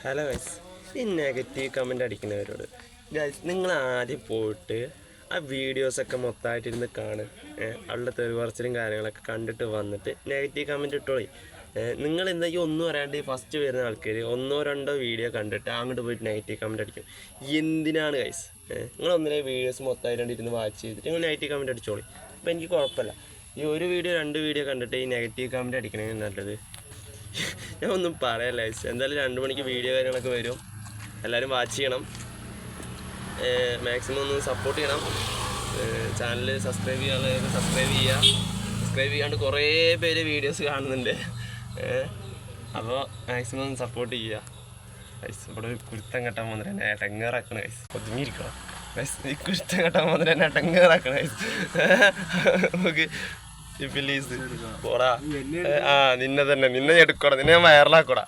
Hello guys, ഈ negative comment അടിക്കുന്നവരോട് guys, നിങ്ങൾ ആദ്യം പോയിട്ട് ആ വീഡിയോസൊക്കെ മൊത്തമായിട്ടിരുന്ന് കാണുക. അവളുടെ തെറിപറച്ചിലും കാര്യങ്ങളൊക്കെ കണ്ടിട്ട് വന്നിട്ട് നെഗറ്റീവ് കമൻ്റ് ഇട്ടോളി. നിങ്ങൾ എന്തായാലും ഒന്നും അറിയാണ്ട് ഫസ്റ്റ് വരുന്ന ആൾക്കാർ ഒന്നോ രണ്ടോ വീഡിയോ കണ്ടിട്ട് അങ്ങോട്ട് പോയിട്ട് നെഗറ്റീവ് കമൻ്റ് അടിക്കും. എന്തിനാണ് ഗൈസ്? നിങ്ങളൊന്നിനെ വീഡിയോസ് മൊത്തമായിട്ട് ഇരുന്ന് വാച്ച് ചെയ്തിട്ട് നിങ്ങൾ നെഗറ്റീവ് കമൻ്റ് അടിച്ചോളി. അപ്പോൾ എനിക്ക് കുഴപ്പമില്ല. ഈ ഒരു വീഡിയോ രണ്ട് വീഡിയോ കണ്ടിട്ട് ഈ നെഗറ്റീവ് കമൻ്റ് അടിക്കണമെങ്കിൽ നല്ലത്. ഞാൻ ഒന്നും പറയല്ല ഗൈസ്. എന്തായാലും 2 മണിക്ക് വീഡിയോ കാര്യങ്ങളൊക്കെ വരും. എല്ലാവരും വാച്ച് ചെയ്യണം, മാക്സിമം ഒന്ന് സപ്പോർട്ട് ചെയ്യണം. ചാനൽ സബ്സ്ക്രൈബ് ചെയ്യാണ്ട് കുറേ പേര് വീഡിയോസ് കാണുന്നുണ്ട്. അപ്പോൾ മാക്സിമം ഒന്ന് സപ്പോർട്ട് ചെയ്യുക ഗൈസ്. ഇവിടെ ഒരു കുരുത്തം കെട്ടാൻ വന്നിട്ട് എന്നെ എടങ്ങേറാക്കണം ഗൈസ്. ഒതുങ്ങിയിരിക്കണം ഗൈസ്. ഈ കുരുത്തം കെട്ടാൻ വന്നിട്ട് എന്നെ എടങ്ങേറാക്കണം ഗൈസ്. നമുക്ക് പ്ലീസ് പോടാ. നിന്നെ എടുക്കടാ, നിന്നെ ഞാൻ വൈറലാക്കടാ.